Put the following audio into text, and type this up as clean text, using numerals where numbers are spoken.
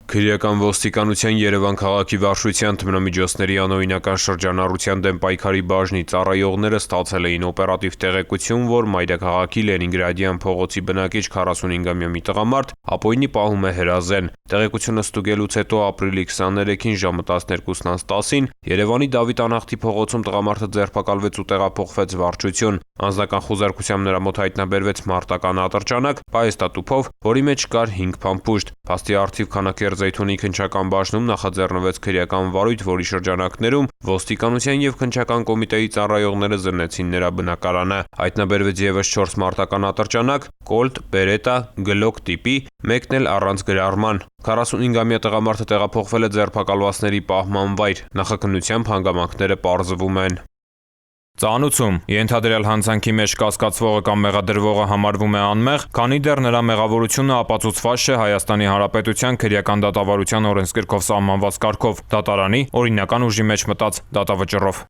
Քրեական ոստիկանության Երևան քաղաքի վարչության թմրամիջոցների անօրինական շրջանառության դեմ պայքարի բաժնի ծառայողները ստացել էին օպերատիվ տեղեկություն, որ մայրաքաղաքի Լենինգրադյան փողոցի բնակիչ 45-ամյա մի տղամարդ ապօրինի պահում է հրազեն։ Տեղեկությունը ստուգելուց հետո ապրիլի 23-ին ժամը 12:10-ին Երևանի Դավիթ Անախտի փողոցում տղամարդը ձերբակալվեց ու տեղափոխվեց վարչություն։ Անձնական խուզարկությամբ նրա մոտ հայտնաբերվեց մարտական ատրճանակ պայեստատուփով, որի մեջ կար 5 փամփուշտ։ Փաստի առթիվ Քանաքեռձեյթունի քննչական բաժնում նախաձեռնվեց քրեական վարույթ, որի շրջանակներում ոստիկանության եւ քննչական կոմիտեի ծառայողները զննեցին նրա բնակարանը։ Հայտնաբերվեց եւս 4 մարտական ատրճանակ, կոլտ, բերետա, գլոկ տիպի, մեկն էլ առանց գրառման։ 45-ամյա տղամարդը տեղափոխվել է ձերբակալվածների պահման վայր։ Նախաքննությամբ հանգամանքները պարզվում են։ Ծանուցում ենթադրյալ հանցանքի մեջ կասկածվողը կամ մեղադրվողը համարվում է անմեղ, քանի դեռ նրա մեղավորությունը ապացուցված չէ Հայաստանի Հանրապետության քրեական դատավարության օրենսգրքով սահմանված կարգով՝ դատարանի օրինական ուժի մեջ մտած դատավճռով։